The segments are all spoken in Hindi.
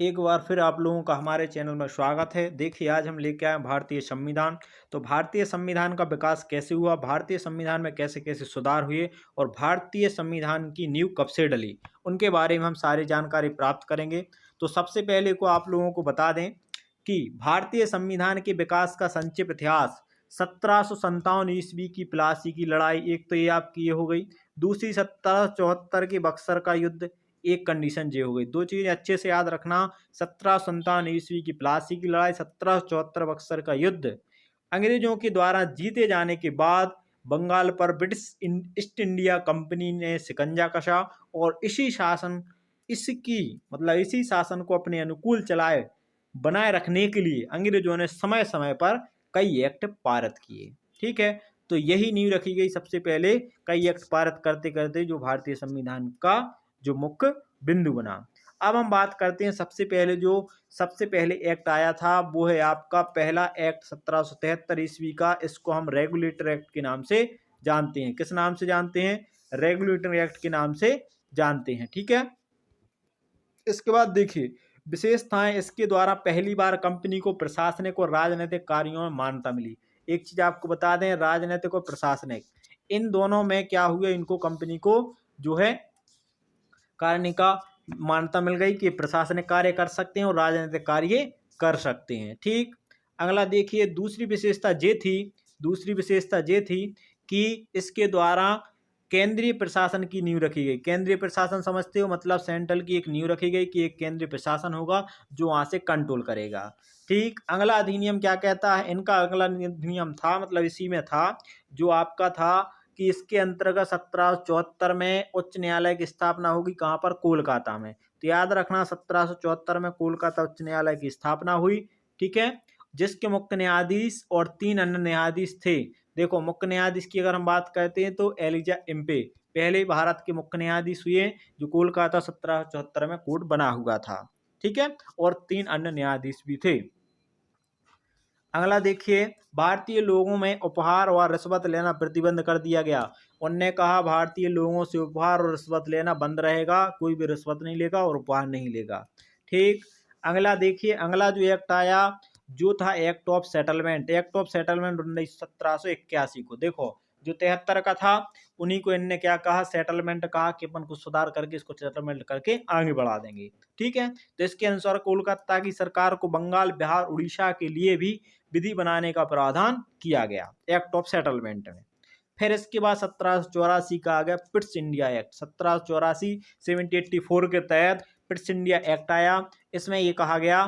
एक बार फिर आप लोगों का हमारे चैनल में स्वागत है। देखिए आज हम लेके आए हैं भारतीय संविधान। तो भारतीय संविधान का विकास कैसे हुआ, भारतीय संविधान में कैसे कैसे सुधार हुए और भारतीय संविधान की नींव कब से डली, उनके बारे में हम सारी जानकारी प्राप्त करेंगे। तो सबसे पहले को आप लोगों को बता दें कि भारतीय संविधान के विकास का संक्षिप्त इतिहास 1757 ईस्वी की प्लासी की लड़ाई, एक तो ये आपकी ये हो गई। दूसरी 1774 के बक्सर का युद्ध, एक कंडीशन ये हो गई। दो चीजें अच्छे से याद रखना, 1757 ईस्वी की प्लासी की लड़ाई, 1774 बक्सर का युद्ध। अंग्रेजों के द्वारा जीते जाने के बाद बंगाल पर ब्रिटिश ईस्ट इंडिया कंपनी ने शिकंजा कसा और इसी शासन को अपने अनुकूल चलाए बनाए रखने के लिए अंग्रेजों ने समय समय पर कई एक्ट पारित किए। ठीक है, तो यही नींव रखी गई सबसे पहले, कई एक्ट पारित करते करते जो भारतीय संविधान का जो मुख्य बिंदु बना। अब हम बात करते हैं सबसे पहले एक्ट आया था, वो है आपका पहला एक्ट 1773 ईस्वी का। इसको हम रेगुलेटर एक्ट के नाम से जानते हैं। किस नाम से जानते हैं? रेगुलेटर एक्ट के नाम से जानते हैं। ठीक है, इसके बाद देखिए विशेषताएं, इसके द्वारा पहली बार कंपनी को प्रशासनिक और राजनीतिक कार्यों में मान्यता मिली। एक चीज आपको बता दें, राजनीतिक और प्रशासनिक इन दोनों में क्या हुआ, इनको कंपनी को जो है कार्य का मान्यता मिल गई कि प्रशासनिक कार्य कर सकते हैं और राजनीतिक कार्य कर सकते हैं। ठीक, अगला देखिए दूसरी विशेषता ये थी कि इसके द्वारा केंद्रीय प्रशासन की नींव रखी गई। केंद्रीय प्रशासन समझते हो, मतलब सेंट्रल की एक नींव रखी गई कि एक केंद्रीय प्रशासन होगा जो वहां से कंट्रोल करेगा। ठीक, अगला अधिनियम क्या कहता है, इनका अगला अधिनियम था, मतलब इसी में था जो आपका था कि इसके अंतर्गत 1774 में उच्च न्यायालय की स्थापना होगी। कहाँ पर? कोलकाता में। तो याद रखना 1774 में कोलकाता उच्च न्यायालय की स्थापना हुई। ठीक है, जिसके मुख्य न्यायाधीश और 3 अन्य न्यायाधीश थे। देखो मुख्य न्यायाधीश की अगर हम बात करते हैं तो एलिजा इम्पे पहले भारत के मुख्य न्यायाधीश हुए, जो कोलकाता 1774 में कोर्ट बना हुआ था। ठीक है, और 3 अन्य न्यायाधीश भी थे। अगला देखिए, भारतीय लोगों में उपहार और रिश्वत लेना प्रतिबंध कर दिया गया। उनने कहा भारतीय लोगों से उपहार और रिश्वत लेना बंद रहेगा, कोई भी रिश्वत नहीं लेगा और उपहार नहीं लेगा। ठीक, अगला देखिए, अगला जो एक्ट आया जो था act of settlement. Act of settlement 1781 को। देखो जो 73 का था उन्हीं को इनने क्या कहा, सेटलमेंट कहा कि अपन को सुधार करके इसको सेटलमेंट करके आगे बढ़ा देंगे। ठीक है, तो इसके अनुसार कोलकाता की सरकार को बंगाल, बिहार, उड़ीसा के लिए भी विधि बनाने का प्रावधान किया गया एक्ट ऑफ सेटलमेंट में। फिर इसके बाद 1784 का आ गया पिट्स इंडिया एक्ट। 1784 1784 के तहत पिट्स इंडिया एक्ट आया। इसमें यह कहा गया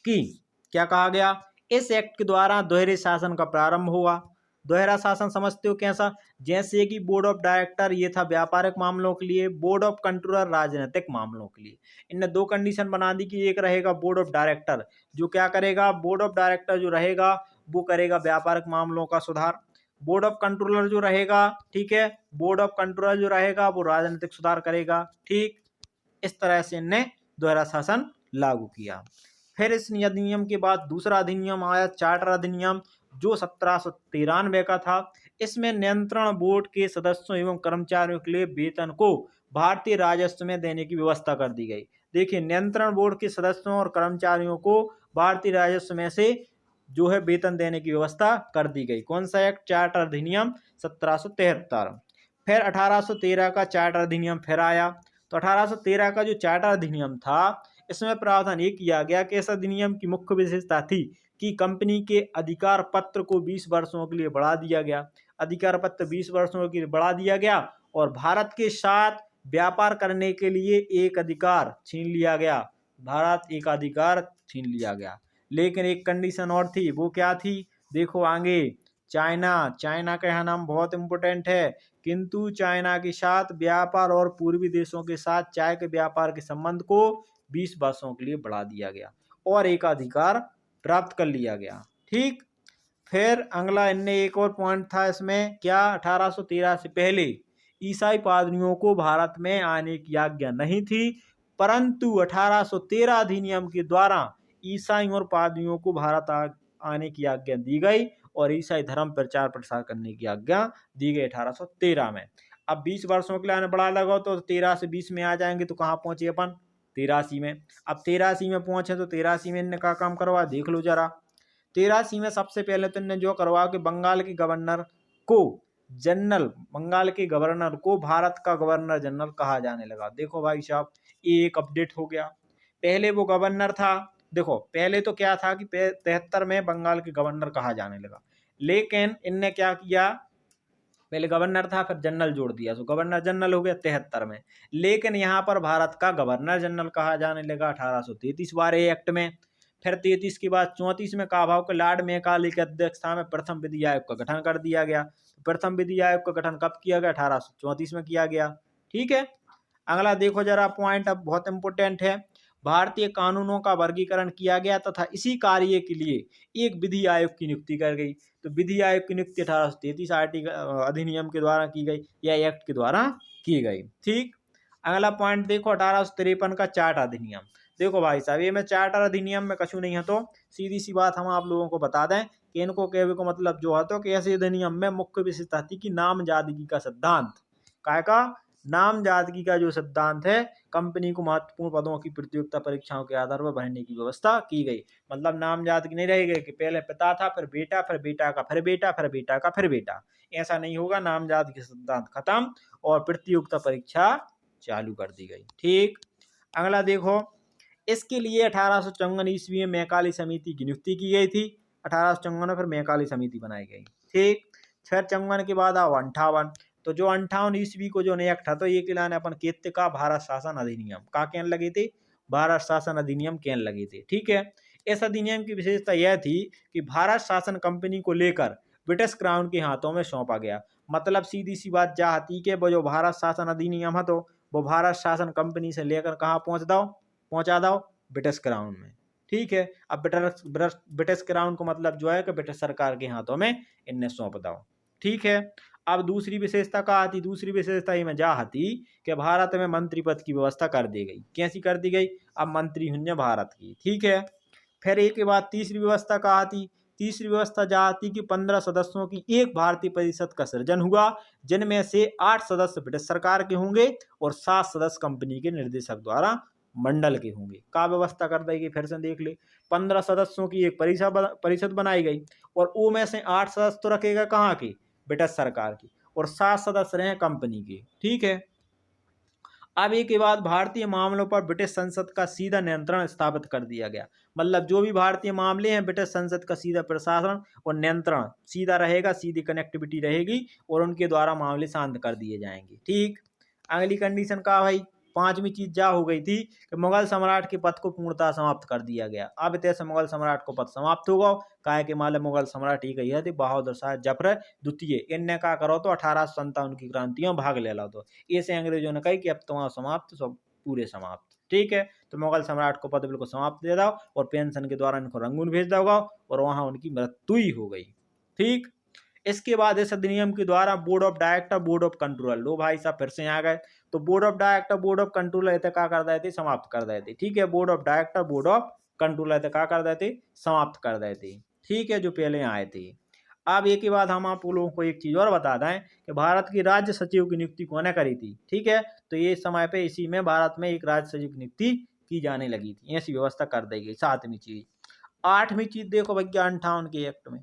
कि क्या कहा गया, इस एक्ट के द्वारा दोहरे शासन का प्रारंभ हुआ। दोहरा शासन समझते हो कैसा? जैसे कि बोर्ड ऑफ डायरेक्टर ये था व्यापारिक मामलों के लिए, बोर्ड ऑफ कंट्रोलर राजनीतिक मामलों के लिए। इनने दो कंडीशन बना दी कि एक रहेगा बोर्ड ऑफ डायरेक्टर, जो क्या करेगा, बोर्ड ऑफ डायरेक्टर जो रहेगा वो करेगा व्यापारिक मामलों का सुधार। बोर्ड ऑफ कंट्रोलर जो रहेगा, ठीक है, बोर्ड ऑफ कंट्रोलर जो रहेगा वो राजनीतिक सुधार करेगा। ठीक, इस तरह से इनने दोहरा शासन लागू किया। फिर इस अधिनियम के बाद दूसरा अधिनियम आया, चार्टर अधिनियम, जो 1793 का था। इसमें नियंत्रण बोर्ड के सदस्यों एवं कर्मचारियों के लिए वेतन को भारतीय राजस्व में देने की व्यवस्था कर दी गई। देखिए नियंत्रण बोर्ड के सदस्यों और कर्मचारियों को भारतीय राजस्व में से जो है वेतन देने की व्यवस्था कर दी गई। कौन सा एक्ट? चार्टर अधिनियम 1773। फिर 1813 का चार्टर अधिनियम फिर आया। तो 1813 का जो चार्टर अधिनियम था इसमें प्रावधान ये किया गया कि इस अधिनियम की मुख्य विशेषता थी कि कंपनी के अधिकार पत्र को 20 वर्षों के लिए बढ़ा दिया गया। अधिकार पत्र 20 वर्षों के लिए बढ़ा दिया गया और भारत के साथ व्यापार करने के लिए एक अधिकार छीन लिया गया। भारत एक अधिकार छीन लिया गया, लेकिन एक कंडीशन और थी। वो क्या थी? देखो आगे, चाइना का यहाँ नाम बहुत इंपॉर्टेंट है। किंतु चाइना के साथ व्यापार और पूर्वी देशों के साथ चाय के व्यापार के संबंध को 20 वर्षों के लिए बढ़ा दिया गया और एक अधिकार प्राप्त कर लिया गया। ठीक, फिर अगला इनने एक और पॉइंट था इसमें, क्या? 1813 से पहले ईसाई पादरियों को भारत में आने की आज्ञा नहीं थी, परंतु 1813 अधिनियम के द्वारा ईसाई और पादरियों को भारत आने की आज्ञा दी गई और ईसाई धर्म प्रचार प्रसार करने की आज्ञा दी गई 1813 में। अब 20 वर्षों के लिए आने बढ़ा लगाओ तो 13 से 20 में आ जाएंगे तो कहाँ पहुंचे अपन? 83 में। अब 83 में पहुंचे तो 83 में इनने क्या काम करवा देख लो जरा। 83 में सबसे पहले तो इनने जो करवा कि बंगाल के गवर्नर को बंगाल के गवर्नर को भारत का गवर्नर जनरल कहा जाने लगा। देखो भाई साहब, ये एक अपडेट हो गया। पहले वो गवर्नर था, देखो पहले तो क्या था कि 73 में बंगाल के गवर्नर कहा जाने लगा, लेकिन इनने क्या किया, पहले गवर्नर था फिर जनरल जोड़ दिया, तो गवर्नर जनरल हो गया 73 में। लेकिन यहाँ पर भारत का गवर्नर जनरल कहा जाने लगा 1833 वाले एक्ट में। फिर 33 के बाद 34 में कहा भाव के लॉर्ड मैकाले की अध्यक्षता में प्रथम विधि आयोग का गठन कर दिया गया। प्रथम विधि आयोग का गठन कब किया गया? 1834 में किया गया। ठीक है, अगला देखो जरा पॉइंट, अब बहुत इंपोर्टेंट है। भारतीय कानूनों का वर्गीकरण किया गया तथा इसी कार्य के लिए एक विधि आयोग की नियुक्ति कर गई। तो विधि आयोग की नियुक्ति 1833 अधिनियम के द्वारा की गई या एक्ट के द्वारा की गई। ठीक, अगला पॉइंट देखो 1853 का चार्टर अधिनियम। देखो भाई साहब, ये में चार्टर अधिनियम में कछु नहीं है, तो सीधी सी बात हम आप लोगों को बता दें कि इनको कहने को मतलब जो है तो कि ऐसे अधिनियम में मुख्य विशेषता थी कि नामजदगी का सिद्धांत। काय का? नामजदगी का जो सिद्धांत है, कंपनी को महत्वपूर्ण पदों की प्रतियोगिता परीक्षाओं के आधार पर भरने की व्यवस्था की गई। मतलब नामजदगी नहीं रहेगी कि पहले पिता था फिर बेटा, फिर बेटा का फिर बेटा, फिर बेटा का फिर बेटा, ऐसा नहीं होगा। नामजदगी सिद्धांत खत्म और प्रतियोगिता परीक्षा चालू कर दी गई। ठीक, अगला देखो, इसके लिए 1854 ईस्वी में मैकाले समिति की नियुक्ति की गई थी। 1854 में फिर मैकाले समिति बनाई गई। ठीक, फिर 54 के बाद आओ 58। तो जो 58 ईस्वी को जो एक्ट था तो ये किलान अपन केत्य का भारत शासन अधिनियम का कहने लगे थे, भारत शासन अधिनियम कहने लगे थे। ठीक है, इस अधिनियम की विशेषता यह थी कि भारत शासन कंपनी को लेकर ब्रिटिश क्राउन के हाथों में सौंपा गया। मतलब सीधी सी बात जा आती कि वो जो भारत शासन अधिनियम है तो वो भारत शासन कंपनी से लेकर कहाँ पहुंचा दो ब्रिटिश क्राउन में। ठीक है, अब ब्रिटिश क्राउन को मतलब जो है कि ब्रिटिश सरकार के हाथों में इन्हें सौंप दो। ठीक है, अब दूसरी विशेषता का आती, दूसरी विशेषता ये में जा आती कि भारत में मंत्री पद की व्यवस्था कर दी गई। कैसी कर दी गई? अब मंत्री हुए भारत की। ठीक है, फिर एक के बाद तीसरी व्यवस्था का आती, तीसरी व्यवस्था जा आती कि 15 सदस्यों की एक भारतीय परिषद का सृजन हुआ, जिनमें से 8 सदस्य ब्रिटिश सरकार के होंगे और 7 सदस्य कंपनी के निर्देशक द्वारा मंडल के होंगे। का व्यवस्था कर देगी, फिर से देख ले, 15 सदस्यों की एक परिषद बनाई गई और वो में से 8 सदस्य तो रखेगा कहाँ के? ब्रिटिश सरकार की, और 7 सदस्य रहे कंपनी के। ठीक है, अब एक के बाद भारतीय मामलों पर ब्रिटिश संसद का सीधा नियंत्रण स्थापित कर दिया गया। मतलब जो भी भारतीय मामले हैं ब्रिटिश संसद का सीधा प्रशासन और नियंत्रण सीधा रहेगा, सीधी कनेक्टिविटी रहेगी और उनके द्वारा मामले शांत कर दिए जाएंगे। ठीक, अगली कंडीशन का भाई, पांचवी चीज जा हो गई थी कि मुगल सम्राट के पद को पूर्णतः समाप्त कर दिया गया। अब तैसे मुगल सम्राट को पद समाप्त होगा, काहे के माले मुगल सम्राट ही कही थी बहादुर शाह जफर द्वितीय, इनने क्या करो तो 1857 की क्रांतियों भाग ले लो, तो ऐसे अंग्रेजों ने कही कि अब तो समाप्त, सब पूरे समाप्त। ठीक है, तो मुगल सम्राट को पद बिल्कुल समाप्त दे दो और पेंशन के द्वारा इनको रंगून भेज दोगा और वहां उनकी मृत्यु ही हो गई। ठीक, इसके बाद इस अधिनियम के द्वारा board of director, board of controller, लो भाई साहब फिर से आ गए, तो board of director, board of controller क्या कर देते? समाप्त कर देते। ठीक है, board of director, board of controller क्या कर देते? समाप्त कर देते। ठीक है, जो पहले आए थे। अब एक के बाद हम आप लोगों को एक चीज और बता दें कि भारत की राज्य सचिव की नियुक्ति कौन करी थी। ठीक है, तो ये समय पे इसी में भारत में एक राज्य सचिव की नियुक्ति की जाने लगी थी, ऐसी व्यवस्था कर दी गई। सातवीं चीज, आठवीं चीज देखो भैया 58 के एक्ट में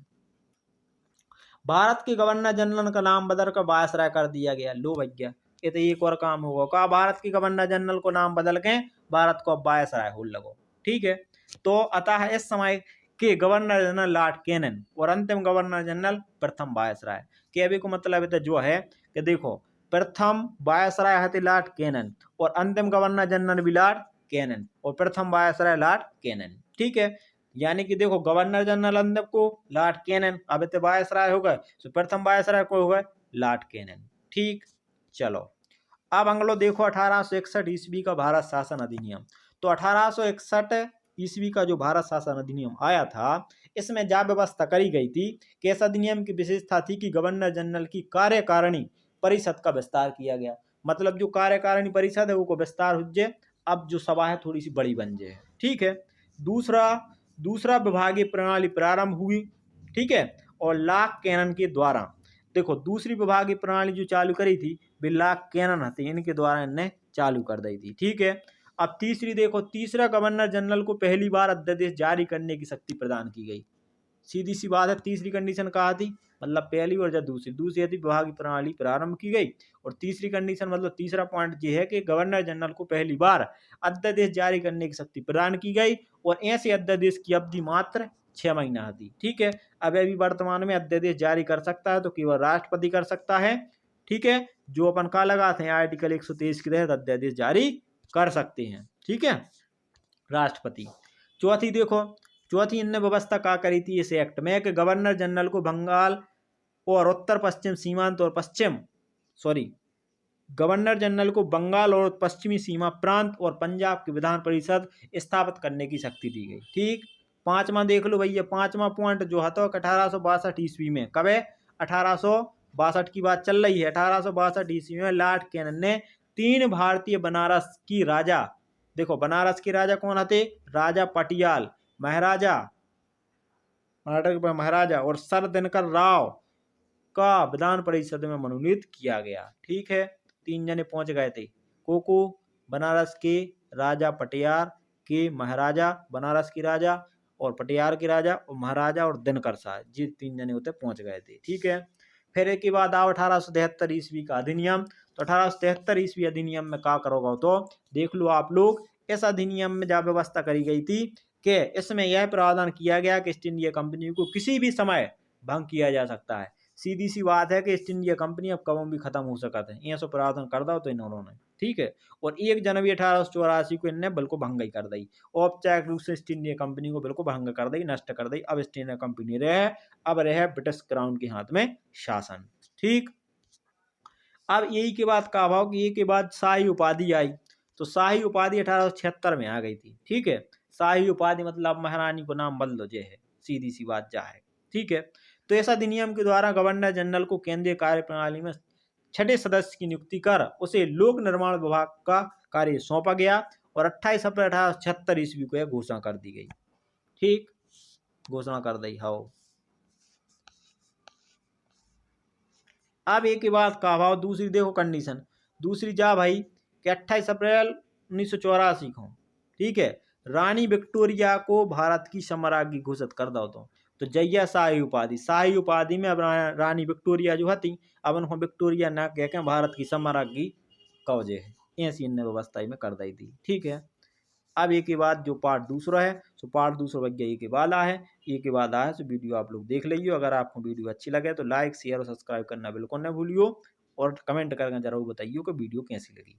भारत के गवर्नर जनरल का नाम बदल कर वायसराय कर दिया गया। लो भैया, ये तो एक और काम होगा का, भारत के गवर्नर जनरल को नाम बदल के भारत को अब वायसराय हो लगो। ठीक है, तो अतः इस समय के गवर्नर जनरल लॉर्ड कैनन और अंतिम गवर्नर जनरल प्रथम वायसराय। कहने को मतलब जो है कि देखो, प्रथम वायसराय है लॉर्ड कैनन और अंतिम गवर्नर जनरल भी लॉर्ड कैनन और प्रथम वायसराय लॉर्ड कैनन। ठीक है, यानी कि देखो गवर्नर जनरल अंदर को लॉर्ड कैनन, अब इतने वायसराय हो गए, तो प्रथम वायसराय को हो गए लॉर्ड कैनन। ठीक, चलो अब अंग्लो देखो 1861 ईस्वी का भारत शासन अधिनियम। तो 1861 ईस्वी का जो भारत शासन अधिनियम आया था, इसमें जा व्यवस्था करी गई थी कि इस अधिनियम की विशेषता थी कि गवर्नर जनरल की कार्यकारिणी परिषद का विस्तार किया गया। मतलब जो कार्यकारिणी परिषद है वो विस्तार हो जाए, अब जो सभा है थोड़ी सी बड़ी बन जाए। ठीक है, दूसरा विभागीय प्रणाली प्रारंभ हुई। ठीक है, और लॉर्ड कैनन के द्वारा, देखो दूसरी विभागीय प्रणाली जो चालू करी थी वे लॉर्ड कैनन हते, इनके द्वारा इनने चालू कर दी थी। ठीक है, अब तीसरी देखो, तीसरा गवर्नर जनरल को पहली बार अध्यादेश जारी करने की शक्ति प्रदान की गई। सीधी सी बात है, तीसरी कंडीशन कहा थी, मतलब पहली और जब दूसरी यदि विभागीय प्रणाली प्रारंभ की गई, और तीसरी कंडीशन मतलब तीसरा पॉइंट ये है कि गवर्नर जनरल को पहली बार अध्यादेश जारी करने की शक्ति प्रदान की गई, और ऐसे अध्यादेश की अवधि मात्र 6 महीना थी। ठीक है, अब अभी वर्तमान में अध्यादेश जारी कर सकता है तो केवल राष्ट्रपति कर सकता है। ठीक है, जो अपन का लगाते हैं आर्टिकल 123 के तहत अध्यादेश जारी कर सकते हैं। ठीक है, राष्ट्रपति। चौथी देखो, चौथी इनने व्यवस्था क्या करी थी इस एक्ट में कि गवर्नर जनरल को बंगाल और उत्तर पश्चिम सीमांत और गवर्नर जनरल को बंगाल और पश्चिमी सीमा प्रांत और पंजाब की विधान परिषद स्थापित करने की शक्ति दी गई। ठीक, पांचवा देख लो भैया, पांचवा पॉइंट जो है तो 1862 ईस्वी में, कब है, 1862 की बात चल रही है। 1862 ईस्वी में लॉर्ड कैनन ने 3 भारतीय बनारस की राजा, देखो बनारस के राजा कौन थे, राजा पटियाल, महाराजा महाराजा और सर दिनकर राव का विधान परिषद में मनोनीत किया गया। ठीक है, 3 जने पहुंच गए थे, कोको बनारस के राजा पटियार के महाराजा, बनारस के राजा और पटियार के राजा और महाराजा और दिनकर शाह, जी 3 जने होते पहुंच गए थे। ठीक है, फिर एक के बाद आओ 1873 ईस्वी का अधिनियम। तो 1873 ईस्वी अधिनियम में क्या करोगे तो देख लो आप लोग, इस अधिनियम में जब व्यवस्था करी गई थी कि इसमें यह प्रावधान किया गया कि ईस्ट इंडिया कंपनी को किसी भी समय भंग किया जा सकता है। सीधी सी बात है कि ईस्ट इंडिया कंपनी अब कब भी खत्म हो सकता है, ये सब प्रावधान कर दो तो इन्होंने। ठीक है, और 1 जनवरी 1884 को इनने बिल्कुल भंग ही कर दी, औपचारिक रूप से ईस्ट इंडिया कंपनी को बिल्कुल भंग कर दी, नष्ट कर दी। अब ईस्ट इंडिया कंपनी अब रहे ब्रिटिश क्राउन के हाथ में शासन। ठीक, अब यही के बाद का भाव कि ये के बाद शाही उपाधि आई। तो शाही उपाधि 1876 में आ गई थी। ठीक है, शाही उपाधि मतलब महारानी को नाम बदल दो, जे है सीधी सी बात जा है। ठीक है, तो ऐसा अधिनियम के द्वारा गवर्नर जनरल को केंद्रीय कार्य प्रणाली में 6ठे सदस्य की नियुक्ति कर उसे लोक निर्माण विभाग का कार्य सौंपा गया, और 28 अप्रैल 1876 ईस्वी को यह घोषणा कर दी गई। ठीक, घोषणा कर दी। हाँ, अब एक के बाद का भाव दूसरी देखो कंडीशन, दूसरी जा भाई कि 28 अप्रैल 1984 को, ठीक है, रानी विक्टोरिया को भारत की सम्राज्ञी घोषित कर दो। तो जैया शाही उपाधि, शाही उपाधि में अब रानी विक्टोरिया जो हती, अब उनको विक्टोरिया ना कह के भारत की सम्राज्ञी कवजे है, ऐसी इनने व्यवस्था में कर दी थी। ठीक है, अब एक के बाद जो पार्ट दूसरा है, सो पार्ट दूसरा भैया ये के बाद आया है, ये के बाद आया, सो वीडियो आप लोग देख लीजिए। अगर आपको वीडियो अच्छी लगे तो लाइक शेयर और सब्सक्राइब करना बिल्कुल ना भूलियो, और कमेंट करके जरूर बताइए कि वीडियो कैसी लगी।